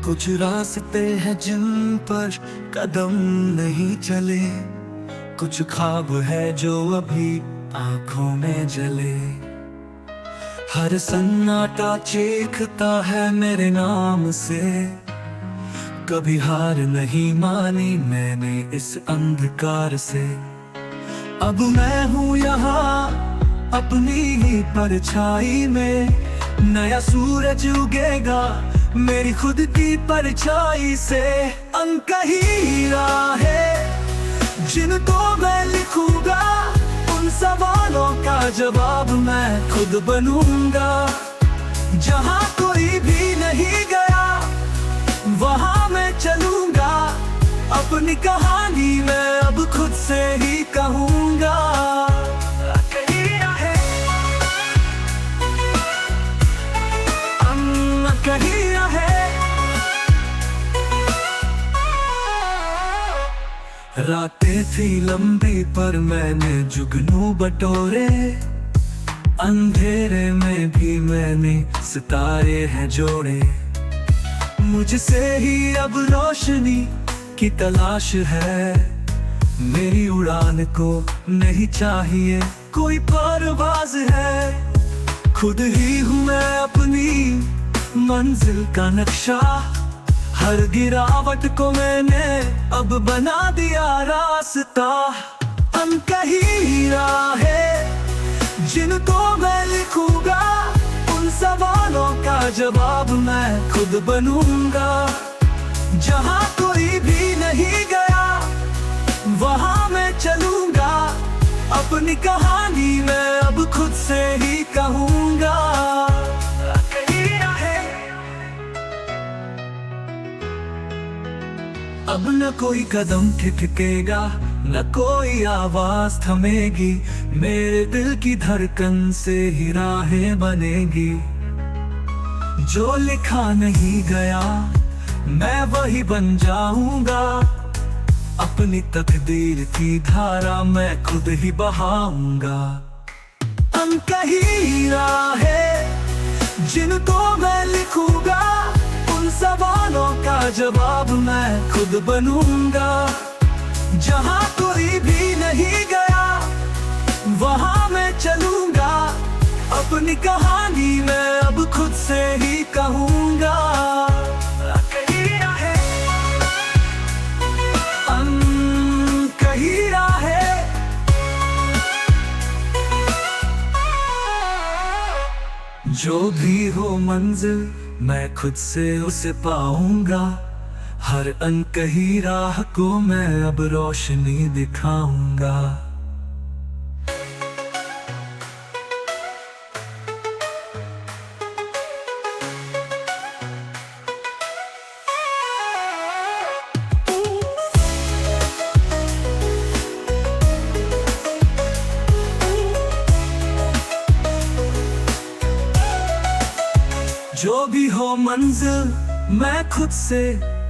कुछ रास्ते हैं जिन पर कदम नहीं चले, कुछ ख्वाब है जो अभी आंखों में जले। हर सन्नाटा चीखता है मेरे नाम से, कभी हार नहीं मानी मैंने इस अंधकार से। अब मैं हूँ यहाँ अपनी ही परछाई में, नया सूरज उगेगा मेरी खुद की परछाई से। अनकही राहें जिनको मैं लिखूंगा, उन सवालों का जवाब मैं खुद बनूंगा। जहाँ कोई भी नहीं गया वहाँ मैं चलूंगा, अपनी कहानी मैं अब खुद से ही कहूंगा। कहीं रहे रातें थी लंबी पर मैंने जुगनू बटोरे, अंधेरे में भी मैंने सितारे हैं जोड़े। मुझसे ही अब रोशनी की तलाश है, मेरी उड़ान को नहीं चाहिए कोई परवाज़ है। खुद ही हूँ मैं अपनी मंजिल का नक्शा, हर गिरावट को मैंने अब बना दिया रास्ता। अनकही राहें जिनको मैं लिखूंगा, उन सवालों का जवाब मैं खुद बनूंगा। जहाँ कोई भी नहीं गया वहाँ मैं चलूंगा, अपनी कहानी मैं अब खुद से ही कहूंगा। अब न कोई कदम ठिठकेगा, न कोई आवाज थमेगी, मेरे दिल की धड़कन से ही राहें बनेगी। जो लिखा नहीं गया मैं वही बन जाऊंगा, अपनी तकदीर की धारा मैं खुद ही बहाऊंगा। अनकही राहें जिनको मैं लिखूंगा, उन सवालों का जवाब मैं खुद बनूंगा। जहाँ कोई भी नहीं गया वहाँ मैं चलूंगा, अपनी कहानी मैं अब खुद से ही कहूंगा। कहीं राहें जो भी हो मंजिल मैं खुद से उसे पाऊंगा, हर अनकही राह को मैं अब रोशनी दिखाऊंगा। जो भी हो मंजिल मैं खुद से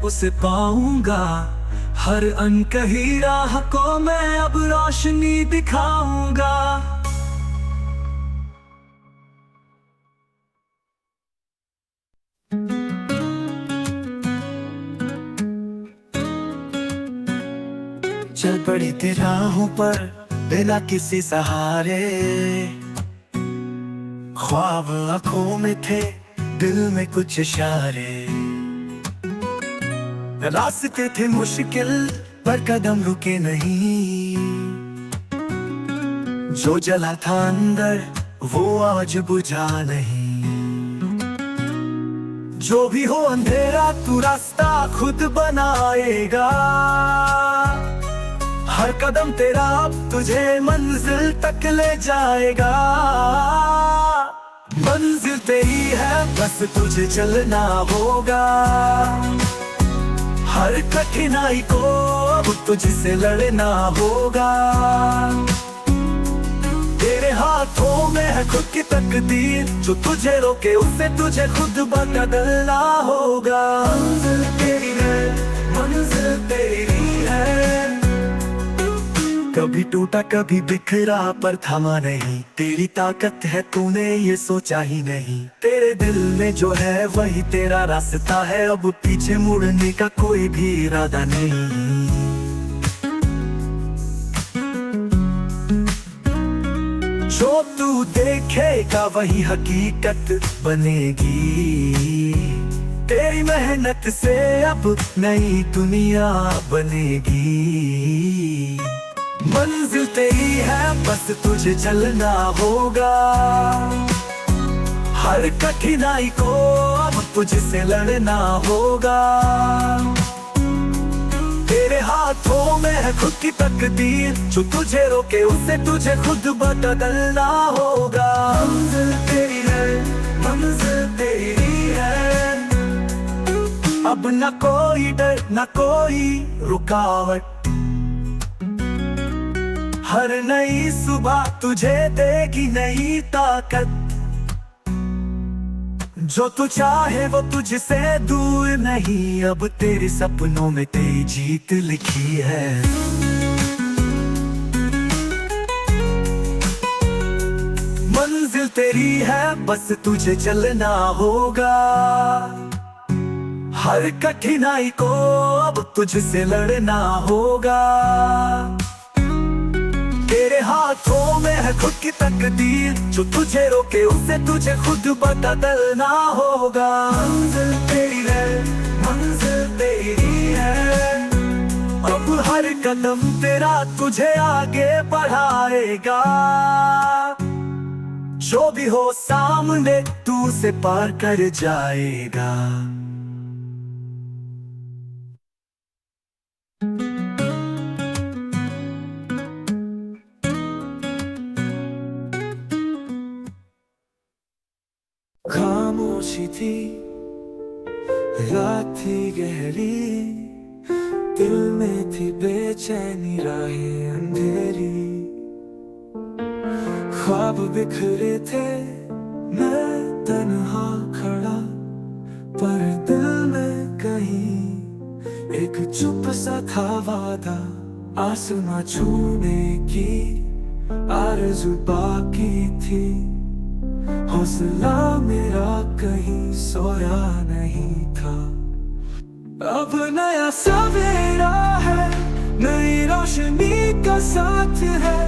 उसे पाऊंगा, हर अनकही राह को मैं अब रोशनी दिखाऊंगा। चल पड़ी थी राहों पर बिना किसी सहारे, ख्वाब आंखों में थे दिल में कुछ इशारे। रास्ते थे मुश्किल पर कदम रुके नहीं, जो जला था अंदर वो आज बुझा नहीं। जो भी हो अंधेरा तू रास्ता खुद बनाएगा, हर कदम तेरा अब तुझे मंजिल तक ले जाएगा। मंजिल तेरी है बस तुझे चलना होगा, हर कठिनाई को अब तुझसे लड़ना होगा। तेरे हाथों में है खुद की तकदीर, जो तुझे रोके उसे तुझे खुद बदलना होगा। मंजिल तेरी है, मंजिल तेरी है, कभी टूटा कभी बिखरा पर थमा नहीं, तेरी ताकत है तूने ये सोचा ही नहीं। तेरे दिल में जो है वही तेरा रास्ता है, अब पीछे मुड़ने का कोई भी इरादा नहीं। जो तू देखेगा वही हकीकत बनेगी, तेरी मेहनत से अब नई दुनिया बनेगी। मंजिल तेरी है बस तुझे चलना होगा, हर कठिनाई को अब तुझसे लड़ना होगा। तेरे हाथों में है खुद की तकदीर, जो तुझे रोके उसे तुझे खुद बदलना होगा। मंजिल तेरी है, मंजिल तेरी है, अब न कोई डर न कोई रुकावट। हर नई सुबह तुझे देगी नई ताकत, जो तू चाहे वो तुझसे दूर नहीं, अब तेरे सपनों में तेरी जीत लिखी है। मंजिल तेरी है बस तुझे चलना होगा, हर कठिनाई को अब तुझसे लड़ना होगा। तेरे हाथों में है खुद की तकदीर, जो तुझे रोके उसे तुझे खुद बदलना होगा। मंजिल तेरी है, मंजिल तेरी है, अब हर कदम तेरा तुझे आगे बढ़ाएगा। जो भी हो सामने तू उसे पार कर जाएगा। खामोशी थी, रात थी गहरी, दिल में थी बेचैनी राहें अंधेरी। ख्वाब बिखरे थे, मैं तन्हा खड़ा, पर दिल में कहीं एक चुप सा था वादा। आसमां छूने की आरज़ू बाकी थी, हौसला मेरा कहीं सोया नहीं था। अब नया सवेरा है, नई रोशनी का साथ है,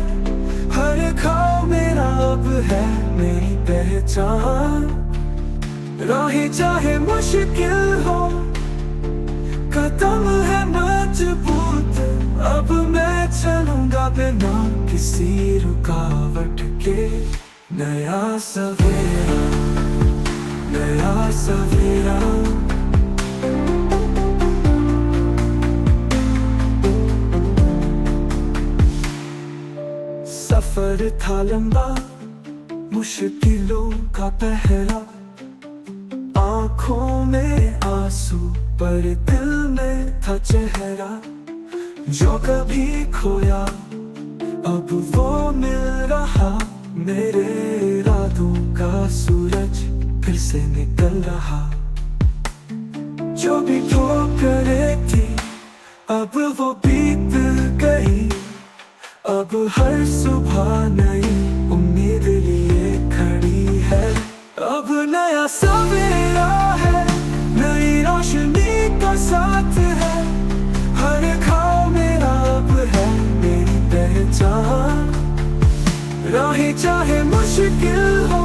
हर खाओ मेरा अब है मेरी पहचान। राहें चाहे मुश्किल हो, कदम है मजबूत, अब मैं चलूंगा बिना किसी रुकावट के। नया सवेरा, नया सवेरा, सफर था लंबा, मुश्किलों का पहरा, आंखों में आंसू पर दिल में था चेहरा। जो कभी खोया अब वो मिल रहा, मेरे इरादों का सूरज फिर से निकल रहा। जो भी ठोकरें थी अब वो बीत गई, अब हर सुबह नई उम्मीद लिए खड़ी है। अब नया सवेरा है, नई रोशनी का साथ है, हर खाओ मेरा अब है मेरी पहचान। राहें चाहे मुश्किल हो,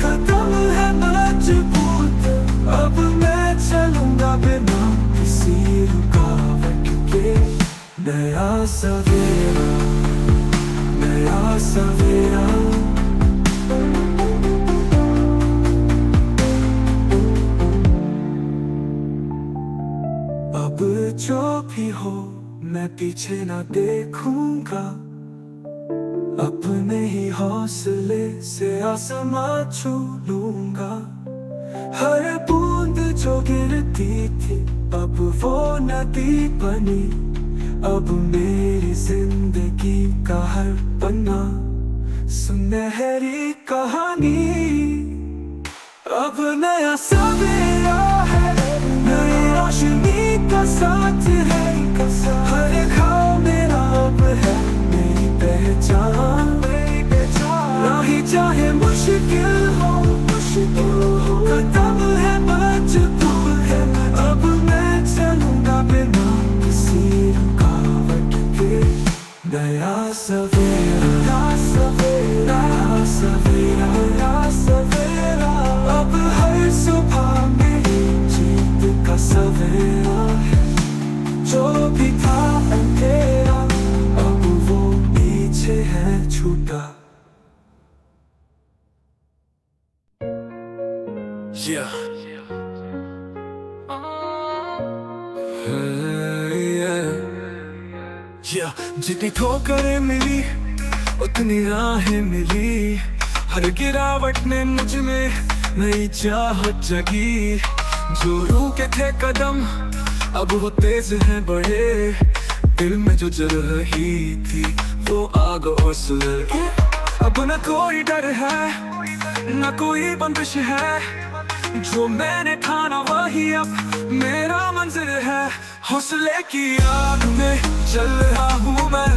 कदम है मजबूत, अब मैं चलूंगा बिना किसी रुकावट के। नया सवेरा, नया सवेरा, अब जो भी हो मैं पीछे ना देखूंगा, अपने ही हौसले से आसमां छू लूंगा। हर बूंद जो गिरती थी अब वो नदी बनी, अब मेरी जिंदगी का हर पन्ना सुनहरी कहानी। अब नया सवेरा है, नई रोशनी का साथ है, हर घाव मेरा अब पहचान, राही चाहे मुश्किल हो, खत्म है बच तुम है, अब मैं चलूंगा बिना किसी रुकावट के। नया सवेरा, सवेरा, सवेरा, सवेरा, अब हर सुबह मेरी जीत का सवेरा है। जो भी था अंधेरा अब वो पीछे है छूटा। Yeah. जितनी ठोकरें मिली उतनी राहें मिली, हर गिरावट ने मुझ में नई चाहत जगी। जो रुके थे कदम अब वो तेज हैं बढ़े, दिल में जो जल रही थी वो आग और सुलग के। अब न कोई डर है न कोई बंदिश है, जो मैंने ठाना वही अब मेरा मंजिल है। हौसले की आग में चल रहा हूँ मैं,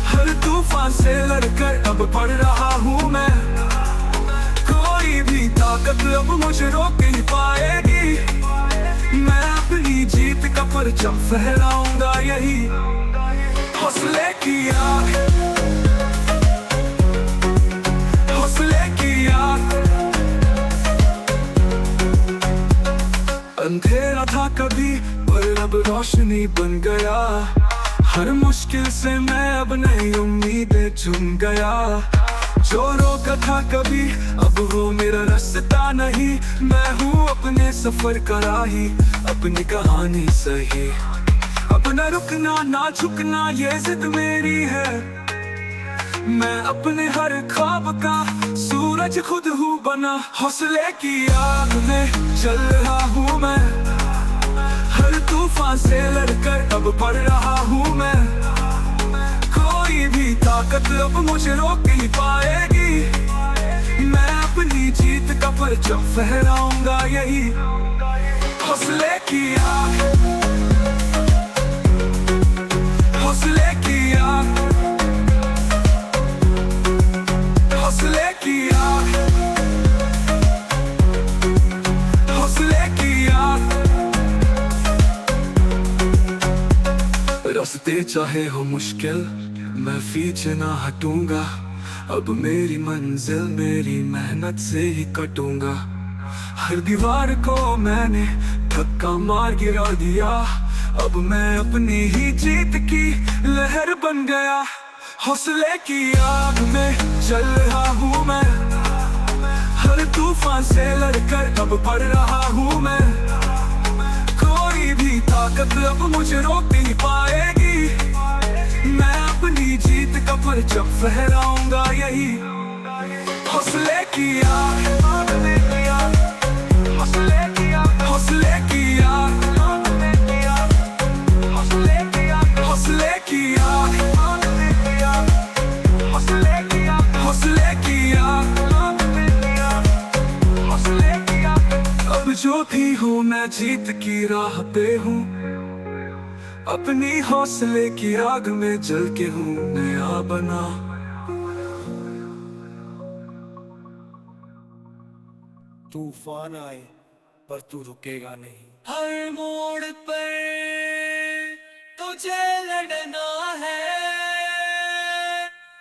हर तूफान से लड़कर अब बढ़ रहा हूँ मैं। कोई भी ताकत अब मुझे रोक नहीं पाएगी, मैं अपनी जीत का परचम फहराऊंगा यही। हौसले की आग, हौसले की आग। अंधेरा था कभी पर अब रोशनी बन गया, हर मुश्किल से मैं अब नई उम्मीदें चुन गया। जो रोका था कभी अब वो मेरा रास्ता नहीं, मैं हूँ अपने सफर का राही, अपनी कहानी सही। अब न रुकना ना झुकना ये जिद मेरी है, मैं अपने हर ख्वाब का सूरज खुद हूँ बना। हौसले की आग में चल रहा हूँ मैं, हर तूफान से लड़कर अब बढ़ रहा हूँ मैं। कोई भी ताकत अब मुझे रोक नहीं पाएगी, मैं अपनी जीत का परचम फहराऊंगा यही। हौसले की आग, हौसले की आग, हौसले की आग, हौसले की आग। रास्ते चाहे हो मुश्किल मैं पीछे ना हटूंगा, अब मेरी मंजिल मेरी मेहनत से ही कटूंगा। हर दीवार को मैंने धक्का मार गिरा दिया, अब मैं अपनी ही जीत की लहर बन गया। हौसले की आग में चल रहा हूँ मैं, हर तूफान से लड़कर अब बढ़ रहा हूँ मैं। कोई भी ताकत अब मुझे रोक नहीं पाएगी, मैं अपनी जीत का परचम फहराऊंगा यही। हौसले की आग, हौसले की आग, हौसले की आग, हौसले की आग, हौसले की आग, हौसले की आग, हौसले की आग, हौसले की आग। अब जो भी हूँ मैं जीत की राह पे हूँ, अपनी हौसले की आग में जल के हूँ नया बना। तूफान आए पर तू रुकेगा नहीं, हर मोड़ पर तुझे लड़ना है,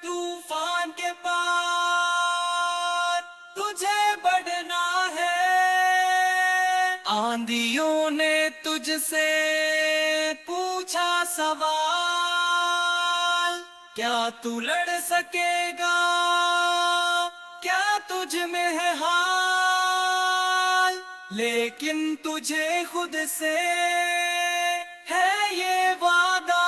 तूफान के पार तुझे बढ़ना है। आंधियों ने तुझसे पूछा सवाल, क्या तू लड़ सकेगा, क्या तुझ में है हाल। लेकिन तुझे खुद से है ये वादा,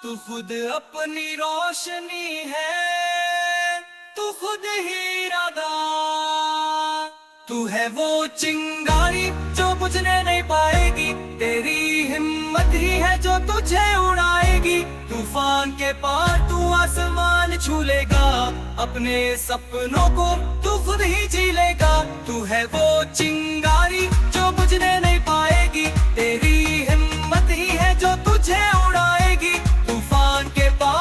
तू खुद अपनी रोशनी है, तू खुद ही इरादा। तू है वो चिंगारी जो बुझने नहीं पाएगी, तेरी हिम्मत ही है जो तुझे उड़ाएगी। तूफान के पार तू आसमान छू लेगा, अपने सपनों को तू खुद ही जी लेगा। तू है वो चिंगारी जो बुझने नहीं पाएगी, तेरी हिम्मत ही है जो तुझे उड़ाएगी। तूफान के पार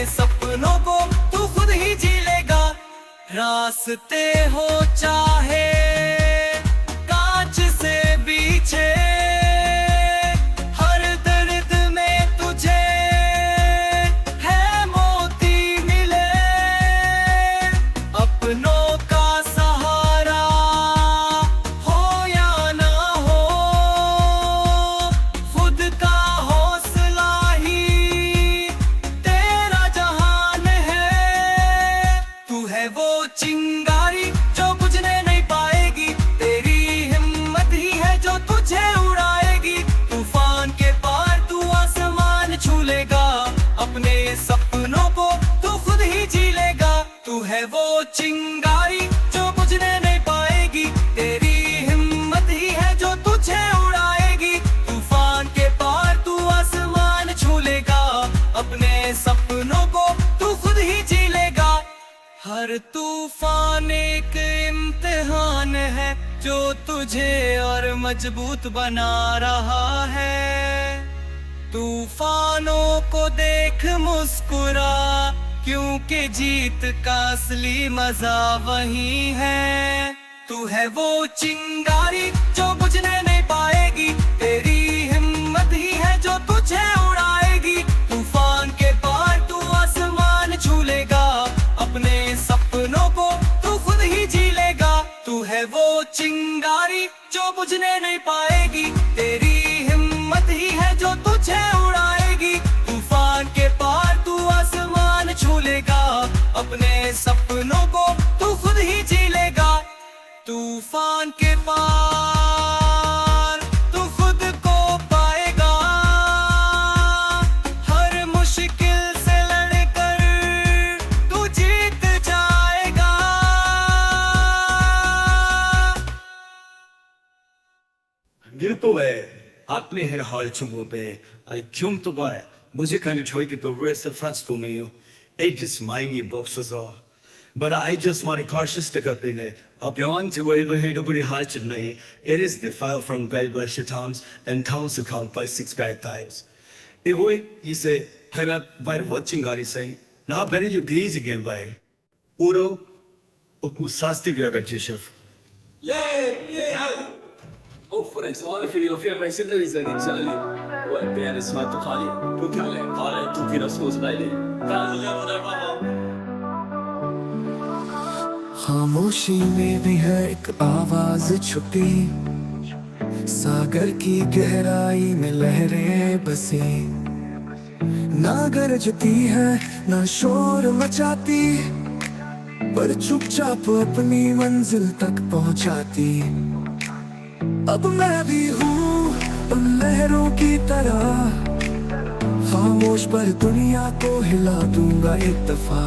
सपनों को तू खुद ही जी लेगा। रास्ते हो चाहे कांच से बीछे, हर दर्द में तुझे है मोती मिले। अपनों का सहारा हो या ना हो, खुद का हौसला ही तेरा जहान है। तू है वो चिंगारी जो बुझने नहीं पाएगी, तेरी हिम्मत ही है जो तुझे उड़ाएगी। तूफान के पार तू आसमान छू लेगा, अपने सपनों को तू खुद ही जी लेगा। तू है वो चिंगारी जो बुझने नहीं पाएगी, तेरी हिम्मत ही है जो तुझे उड़ाएगी। तूफान के पार तू आसमान छू लेगा, अपने सपनों को तू खुद ही जी लेगा। हर तूफान एक इम्तिहान है जो तुझे और मजबूत बना रहा है। तूफानों को देख मुस्कुरा, क्योंकि जीत का असली मजा वही है। तू है वो चिंगारी जो बुझने नहीं पाएगी, तेरी हिम्मत ही है जो तुझे उड़ाएगी। तूफान के पार तू आसमान छू लेगा, अपने सपनों को तू खुद ही जी लेगा। तू है वो चिंगारी जो बुझने नहीं पाएगी, तेरी हिम्मत ही है जो तुझे उड़ाएगी। तूफान के पार तू आसमान छू लेगा, अपने सपनों को तू खुद ही जी लेगा। तूफान के पार तू खुद को पाएगा, हर मुश्किल से लड़कर तू जीत जाएगा। Grito atme herhaltsumbe, I junto bei, Musik eine Scheuke berührte fast du mir, es meine Boxes auch. But I just want to cautious stick up in it. Up yon to where the head over the heart of me. It is the file from Belbasher towns and towns to count by 6 bad times. The way he said, Hera by watching God, he say, now better you please again by Uro Opusasti Gravagishef. Yeah. Oh, for example, if you feel like there is an Italy, what bad is not to call you, to call it, to get us was like it. खामोशी में भी है एक आवाज छुपी, सागर की गहराई में लहरें बसी। ना गरजती है ना शोर मचाती, पर चुपचाप अपनी मंजिल तक पहुंचाती। अब मैं भी हूँ उन लहरों की तरह, खामोश पर दुनिया को हिला दूंगा एक दफा।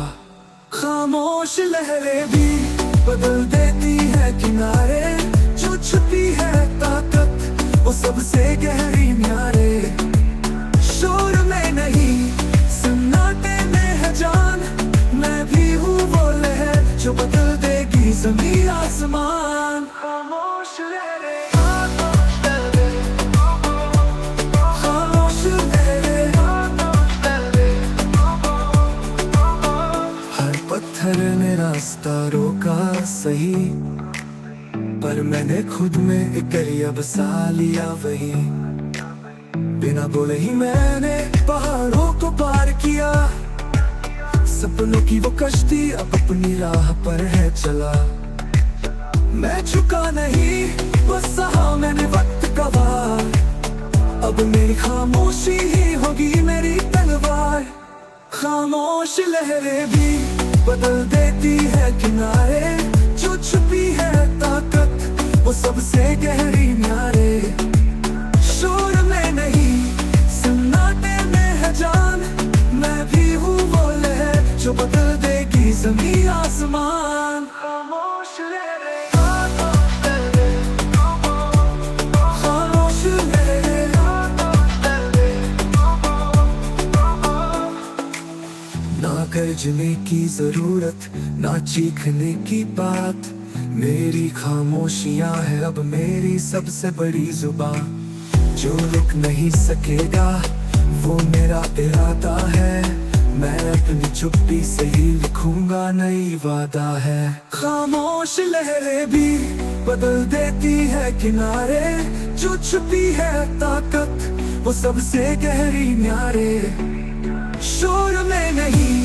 खामोश लहरें भी बदल देती है किनारे, जो छुपी है ताकत वो सबसे गहरी न्यारे। शोर में नहीं सन्नाटे में है जान, मैं भी हूँ वो लहर जो बदल देगी ज़मीन आसमान। खामोश लहरें, खामोश लहरें, हर पत्थर ने रास्ता रोका सही, पर मैंने खुद में एक दरिया बसा लिया वही। बिना बोले ही मैंने पहाड़ों को पार किया, सपनों की वो कश्ती अब अपनी राह पर है चला। मैं झुका नहीं बस सहा मैंने वक्त का वार, अब मेरी खामोशी ही होगी मेरी तलवार। खामोश लहरें भी बदल देती है किनारे, जो छुपी है ताकत वो सबसे गहरी न्यारे। शोर में नहीं सन्नाटे में है जान, मैं भी हूँ वो लहर जो बदल देगी ज़मीन आसमान। खामोश लहरें, खामोश लहरें, ना गर्जने की जरूरत ना चीखने की बात, मेरी खामोशियाँ है अब मेरी सबसे बड़ी जुबान। जो रुक नहीं सकेगा वो मेरा इरादा है, मैं अपनी चुप्पी से ही लिखूंगा नई वादा है। खामोश लहरें भी बदल देती है किनारे, जो छुपी है ताकत वो सबसे गहरी न्यारे। शोर में नहीं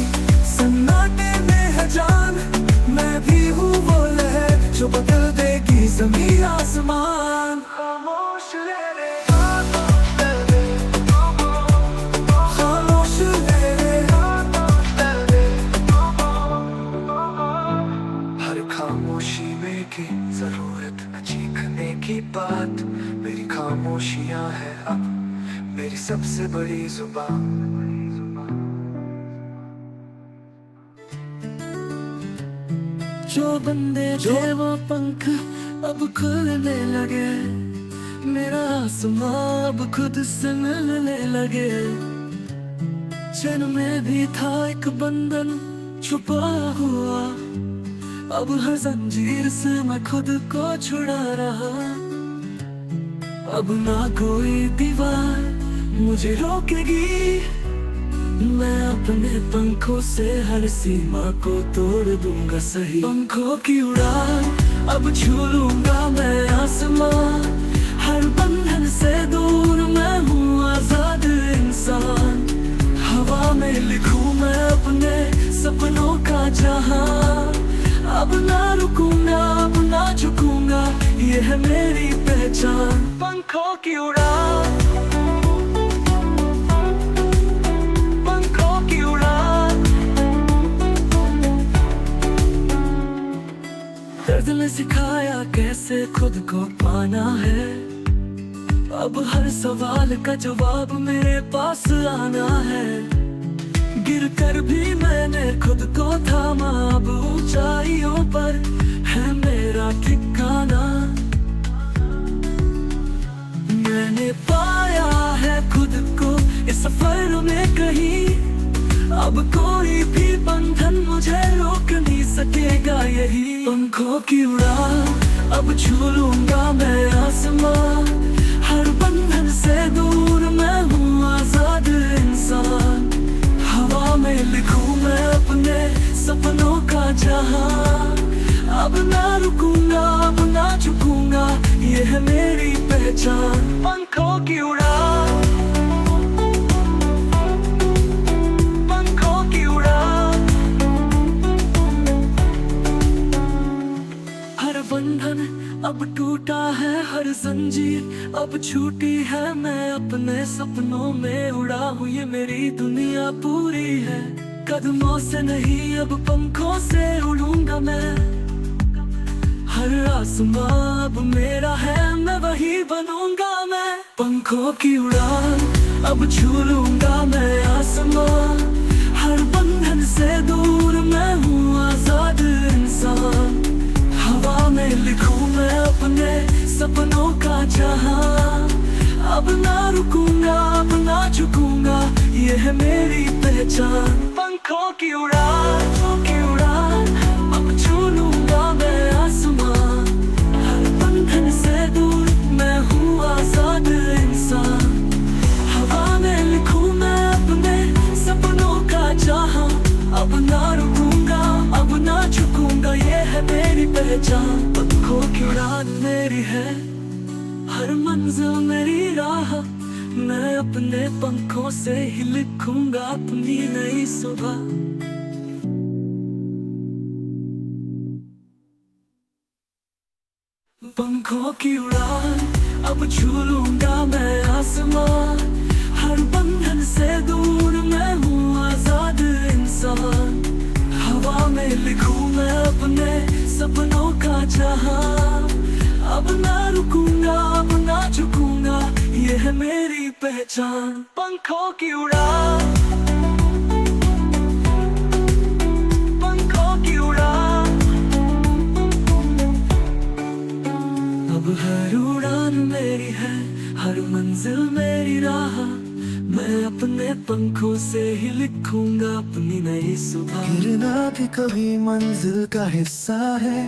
सन्नाटे में है जान, मैं भी हूँ वो लहर जो बदल देगी ज़मीन आसमान। खामोश लहरें, खामोश लहरें, हर खामोशी में की जरूरत न चीखने की बात। मेरी खामोशियाँ है अब मेरी सबसे बड़ी जुबान। जो बंदे थे वो पंख अब खुलने लगे, मेरा आसमां अब खुद से मिलने लगे। चैन में भी था एक बंधन छुपा हुआ, अब हर जंजीर से मैं खुद को छुड़ा रहा। अब ना कोई दीवार मुझे रोकेगी, मैं अपने पंखों से हर सीमा को तोड़ दूंगा सही। पंखों की उड़ान अब छू लूंगा मैं आसमां, हर बंधन से दूर मैं हूँ आजाद इंसान। हवा में लिखूं मैं अपने सपनों का जहां, अब ना रुकूंगा अब ना झुकूंगा, ये है मेरी पहचान। पंखों की उड़ान, दर्द ने सिखाया कैसे खुद को पाना है, अब हर सवाल का जवाब मेरे पास आना है। गिर कर भी मैंने खुद को थामा, अब ऊंचाइयों पर है मेरा ठिकाना। मैंने पाया है खुद को इस सफर में कहीं, अब कोई भी बंधन मुझे रोक नहीं सकेगा यही। पंखों की उड़ान अब छू लूंगा मैं आसमां, हर बंधन से दूर मैं हूँ आजाद इंसान। हवा में लिखूं मैं अपने सपनों का जहां, अब ना रुकूंगा अब ना झुकूंगा, ये है मेरी पहचान। पंखों की उड़ान, बंधन अब टूटा है हर जंजीर अब छूटी है, मैं अपने सपनों में उड़ा हूँ, ये मेरी दुनिया पूरी है। कदमों से नहीं अब पंखों से उड़ूंगा मैं, हर आसमां अब मेरा है, मैं वही बनूंगा मैं। पंखों की उड़ान अब छू लूंगा मैं आसमां, हर बंधन से दूर मैं हूँ आजाद इंसान। हवा में लिखूं मैं अपने सपनों का जहां, अब ना रुकूंगा अब ना झुकूंगा, ये है मेरी पहचान। पंखों की उड़ान, की उड़ान अब छू लूंगा मैं आसमां, हर बंधन से दूर मैं हूँ आजाद इंसान। हवा में लिखूं मैं अपने सपनों का जहां, अब ना रुकूंगा अब ना झुकूंगा, ये है मेरी पहचान। पंखों की उड़ान मेरी है, हर मंजिल मेरी राह, मैं अपने पंखों से ही लिखूंगा अपनी नई सुबह। पंखों की उड़ान अब छू लूंगा मैं आसमां, हर बंधन से दूर मैं हूँ आजाद इंसान। हवा में लिखूं मैं अपने सपनों का जहां, अब ना रुकूंगा अब ना झुकूंगा, ये है मेरी पहचान। पंखों की उड़ान, पंखों की उड़ान, अब हर उड़ान मेरी है, हर मंजिल मेरी राह, मैं अपने पंखों से ही लिखूंगा अपनी नई सुबह। गिरना भी कभी मंजिल का हिस्सा है,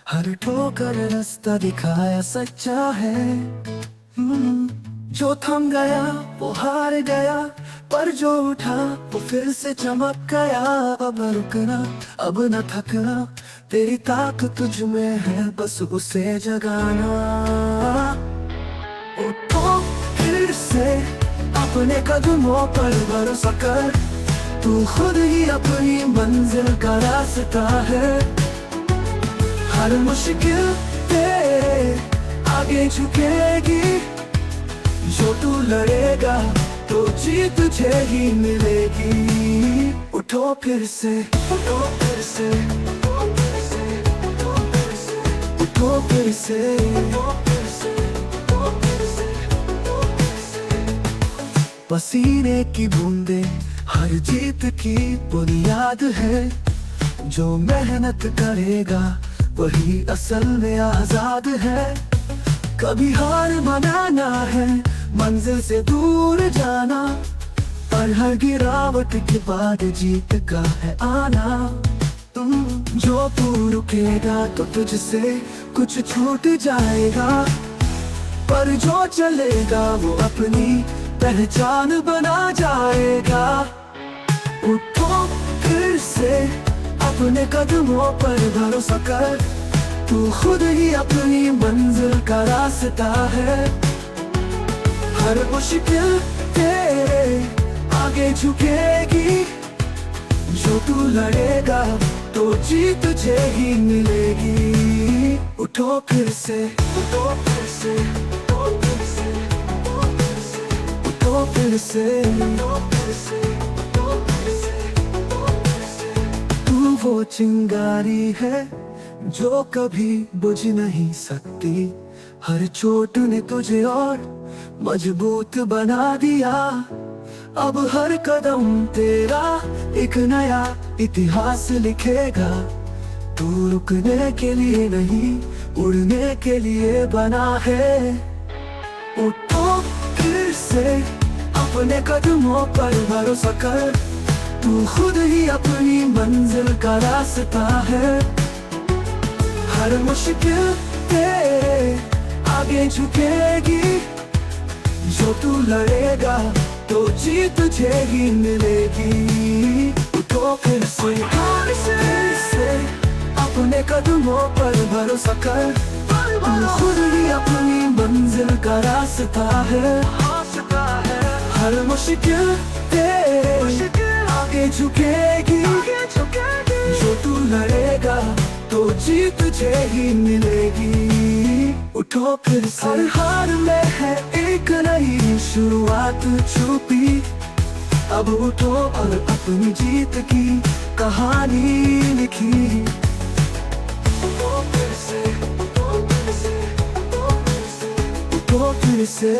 हर ठोकर रास्ता दिखाया सच्चा है। जो थम गया वो हार गया, पर जो उठा वो फिर से चमक गया। अब न रुकना, अब न थकना, तेरी ताकत तुझ में है, बस उसे जगाना। उठो फिर से अपने कदमों पर भरोसा कर, तू खुद ही अपनी मंजिल का रास्ता है। हर मुश्किल तेरे आगे झुकेगी, जो तू लड़ेगा तो जीत तुझे ही मिलेगी। उठो फिर से, उठो फिर से, उठो फिर से, उठो फिर से, उठो फिर से, उठो फिर से, उठो फिर से, उठो फिर से। पसीने की बूंदे हर जीत की बुनियाद है, जो मेहनत करेगा वही असल में आजाद है। कभी हार मनाना है, मंजिल से दूर जाना, पर हर गिरावट के बाद जीत का है आना। जो तू रुकेगा तो तुझसे कुछ छूट जाएगा, पर जो चलेगा वो अपनी पहचान बना जाएगा। उठो फिर से अपने कदमों पर भरोसा कर, तू खुद ही अपनी मंजिल का रास्ता है। हर मुश्किल तेरे आगे झुकेगी, जो तू लड़ेगा तो जीत तुझे ही मिलेगी। उठो फिर से, उठो फिर से, उठो फिर से, उठो फिर से, उठो फिर से, उठो फिर से, उठो फिर से, उठो फिर से। तू वो चिंगारी है जो कभी बुझ नहीं सकती, हर चोट ने तुझे और मजबूत बना दिया। अब हर कदम तेरा एक नया इतिहास लिखेगा, तू रुकने के लिए नहीं उड़ने के लिए बना है। उठो फिर से अपने कदमों पर भरोसा कर, तू खुद ही अपनी मंजिल का रास्ता है। हर मुश्किल तेरे आगे झुकेगी, जो तू लड़ेगा तो जीत तुझे ही मिलेगी। उठो फिर से, फिर से अपने कदमों पर भरोसा कर, तू खुद ही अपनी मंजिल का रास्ता है। हर मुश्किल तेरे आगे झुकेगी, जो तू लड़ेगा तो जीत तुझे ही मिलेगी। उठो फिर से, हर हार में है एक नई शुरुआत छुपी। अब उठो और अपनी जीत की कहानी लिखी। उठो फिर से, उठो फिर से, उठो फिर से, उठो फिर से।